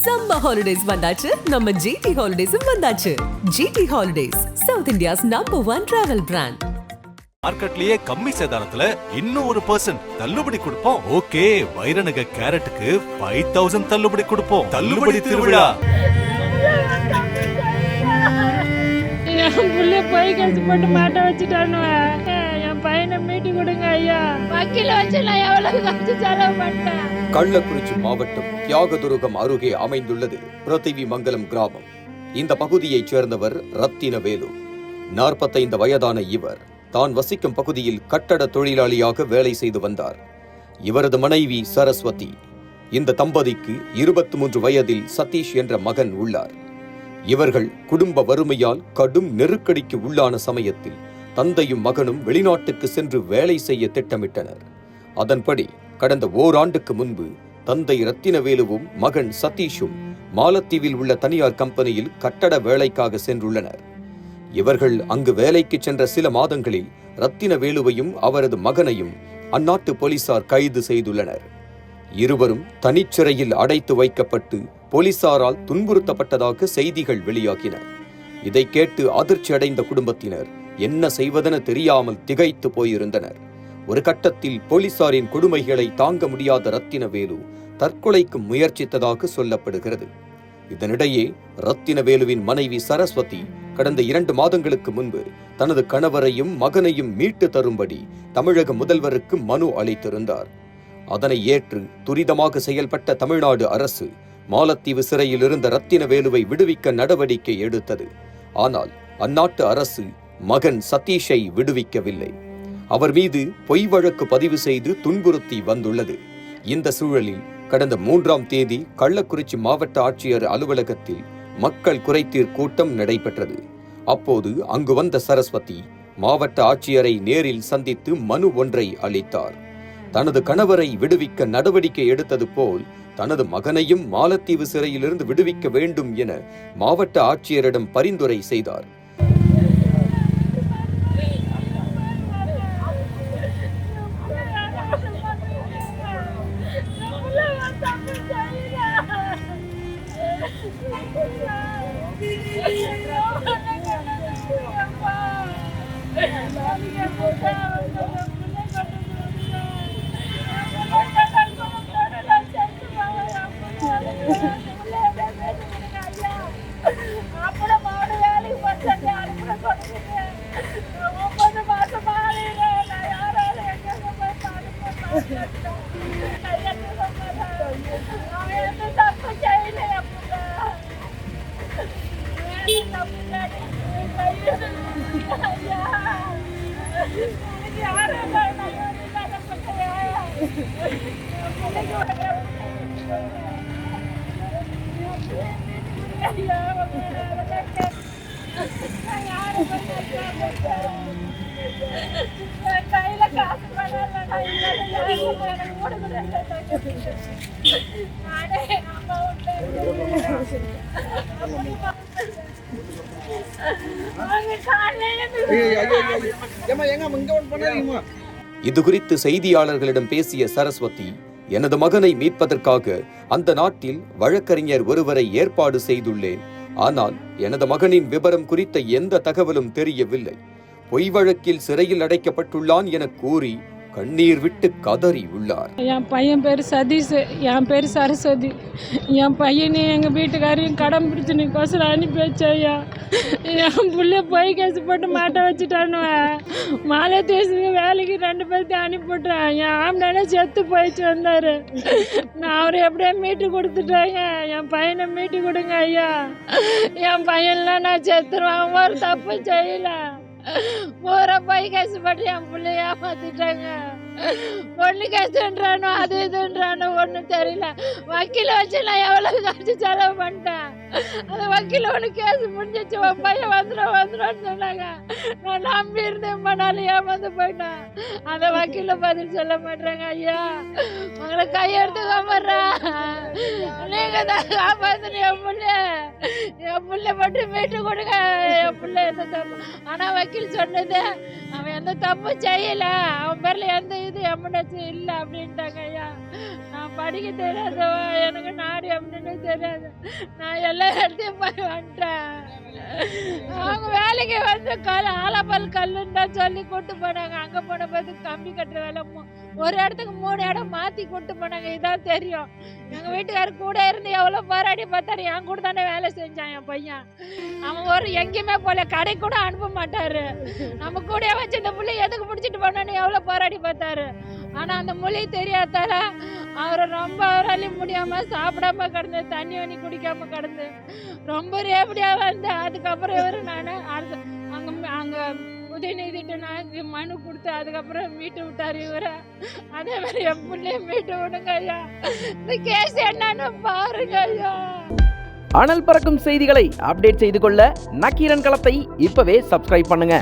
Summer holidays வந்தாச்சு, நம்ம GT ஹாலிடேஸும் வந்தாச்சு. GT holidays, South India's number 1 travel brand. மார்க்கெட்லயே கம்மி சேதாரத்துல இன்னும் 1% தள்ளுபடி கொடுப்போம். ஓகே, வைரநக கேரட்டுக்கு 5000 தள்ளுபடி கொடுப்போம். தள்ளுபடி திருவிழா. என் புள்ள போய் கேஸ் போட்டு மாட்ட வச்சுட்டானு. என் பையனை மீட்டி கொடுங்க ஐயா. வக்கீல வச்சு நான் எவ்வளவு காசு செலவு பண்ணேன். கள்ளக்குறிச்சி மாவட்டம் தியாகதுருகம் அருகே அமைந்துள்ளது பிரதிவி மங்கலம் கிராமம். இந்த பகுதியைச் சேர்ந்தவர் ரத்தினவேலு. 45 வயதான இவர் தான் வசிக்கும் பகுதியில் கட்டட தொழிலாளியாக வேலை செய்து வந்தார். இவரது மனைவி சரஸ்வதி. இந்த தம்பதிக்கு 23 வயதில் சதீஷ் என்ற மகன் உள்ளார். இவர்கள் குடும்ப வறுமையால் கடும் நெருக்கடிக்கு உள்ளான சமயத்தில் தந்தையும் மகனும் வெளிநாட்டுக்கு சென்று வேலை செய்ய திட்டமிட்டனர். அதன்படி கடந்த ஓராண்டுக்கு முன்பு தந்தை ரத்தினவேலுவும் மகன் சதீஷும் மாலத்தீவில் உள்ள தனியார் கம்பெனியில் கட்டட வேலைக்காக சென்றுள்ளனர். இவர்கள் அங்கு வேலைக்கு சென்ற சில மாதங்களில் ரத்தினவேலுவையும் அவரது மகனையும் அந்நாட்டு போலீசார் கைது செய்துள்ளனர். இருவரும் தனிச்சிறையில் அடைத்து வைக்கப்பட்டு போலீசாரால் துன்புறுத்தப்பட்டதாக செய்திகள் வெளியாகின. இதை கேட்டு அதிர்ச்சி அடைந்த குடும்பத்தினர் என்ன செய்வதென தெரியாமல் திகைத்து போயிருந்தனர். ஒரு கட்டத்தில் போலீசாரின் கொடுமைகளை தாங்க முடியாத ரத்தினவேலு தற்கொலைக்கு முயற்சித்ததாக சொல்லப்படுகிறது. இதனிடையே ரத்தினவேலுவின் மனைவி சரஸ்வதி கடந்த 2 மாதங்களுக்கு முன்பு தனது கணவரையும் மகனையும் மீட்டு தரும்படி தமிழக முதல்வருக்கு மனு அளித்திருந்தார். அதனை ஏற்று துரிதமாக செயல்பட்ட தமிழ்நாடு அரசு மாலத்தீவு சிறையில் இருந்த ரத்தினவேலுவை விடுவிக்க நடவடிக்கை எடுத்தது. ஆனால் அந்நாட்டு அரசு மகன் சதீஷை விடுவிக்கவில்லை. அவர் மீது பொய் வழக்கு பதிவு செய்து துன்புறுத்தி வந்துள்ளது. இந்த சூழலில் கடந்த 3ஆம் தேதி கள்ளக்குறிச்சி மாவட்ட ஆட்சியர் அலுவலகத்தில் மக்கள் குறைதீர் கூட்டம் நடைபெற்றது. அப்போது அங்கு வந்த சரஸ்வதி மாவட்ட ஆட்சியரை நேரில் சந்தித்து மனு ஒன்றை அளித்தார். தனது கணவரை விடுவிக்க நடவடிக்கை எடுத்தது போல் தனது மகனையும் மாலத்தீவு சிறையிலிருந்து விடுவிக்க வேண்டும் என மாவட்ட ஆட்சியரிடம் பரிந்துரை செய்தார். இது குறித்து செய்தியாளர்களிடம் பேசிய சரஸ்வதி, எனது மகனை மீட்பதற்காக அந்த நாட்டில் வழக்கறிஞர் ஒருவரை ஏற்பாடு செய்துள்ளேன். ஆனால் எனது மகனின் விபரம் குறித்த எந்த தகவலும் தெரியவில்லை. பொய் வழக்கில் சிறையில் அடைக்கப்பட்டுள்ளான் என கூறி கண்ணீர் விட்டு கதறி உள்ளார். என் பையன் பேர் சதீஷ், என் பேர் சரஸ்வதி. என் பையனையும் எங்கள் வீட்டுக்காரையும் கடன் பிடிச்சுன்னு அனுப்பி வச்சையா. என் புள்ள போய் கேஸ் போட்டு மாட்ட வச்சுட்டானு. மாலத்தீவுக்கு வேலைக்கு 2 பேர்த்தையும் அனுப்பிவிட்றேன். என் ஆம்டானே செத்து போயிடுச்சு வந்தார். நான் அவரை எப்படியா மீட்டு கொடுத்துட்டாங்க. என் பையனை மீட்டு கொடுங்க ஐயா. என் பையன்லாம் நான் செத்துருவேன். ஒரு தப்பு செய்யல. போற போய் கேசு பட்டு என் பிள்ளைய ஏமாத்திட்டாங்க. பொண்ணு கேசுன்றானோ அது இதுன்றானோ ஒன்றும் தெரியல. வக்கீல வச்சு நான் எவ்வளவு காசு செலவு பண்ணிட்டேன். அந்த வக்கீல ஒன்று கேஸ் முடிஞ்சிச்சு. உன் பையன் வந்துடும் சொன்னாங்க. நான் நம்பி இருந்தேன். நாள் ஏமாந்து போயிட்டேன். அந்த வக்கீல பதில் சொல்ல மாட்டாங்க. ஐயா உங்களை கையெடுத்து காமறா. நீங்க தான் காப்பாத்துன என் புள்ள மட்டும் மீட்டு கொடுங்க. என் புள்ள எந்த தப்பு. ஆனா வக்கீல் சொன்னது அவன் எந்த தப்பு செய்யல. அவன் பேர்ல எந்த இது எமர்ஜென்சி இல்லை அப்படின்ட்டாங்க. ஐயா நான் படிக்க தெரியாதவா, எனக்கு நாடு அப்படின்னு தெரியாது. நான் எல்லா இடத்தையும் போய் வந்துட்டேன். அவங்க வேலைக்கு வந்து ஆலப்பல் கல்லுன்னு தான் சொல்லி கூட்டு போனாங்க. அங்கே போன பார்த்து கம்பி கட்டுற வேலை ஒரு இடத்துக்கு 3 இடம் மாற்றி கூட்டு போனாங்க. இதான் தெரியும். எங்கள் வீட்டுக்காரர் கூட இருந்து எவ்வளோ போராடி பார்த்தாரு. என் கூட தானே வேலை செஞ்சான் என் பையன். அவன் எங்கேயுமே போல, கடை கூட அனுப்ப மாட்டாரு. நம்ம கூட வச்சு இந்த பிள்ளை எதுக்கு பிடிச்சிட்டு போனோன்னு எவ்வளோ போராடி பார்த்தாரு. ஆனால் அந்த மொழி தெரியாதால அவரை ரொம்ப அவராலையும் முடியாமல் சாப்பிடாம கிடந்து, தண்ணி வண்ணி குடிக்காம கிடந்து ரொம்ப ரேபடியாக வந்து அதுக்கப்புறம் இவர் நான் அங்கே உதயநிதிட்டு நான் மனு கொடுத்து அதுக்கப்புறம் மீட்டு விட்டார் இவரை. அதே மாதிரி என் பிள்ளைய மீட்டு விடுங்க ஐயா. இந்த கேஸ் என்னன்னு பாருங்க ஐயா. அனல் பறக்கும் செய்திகளை அப்டேட் செய்து கொள்ள நக்கீரன் களத்தை இப்பவே சப்ஸ்கிரைப் பண்ணுங்க.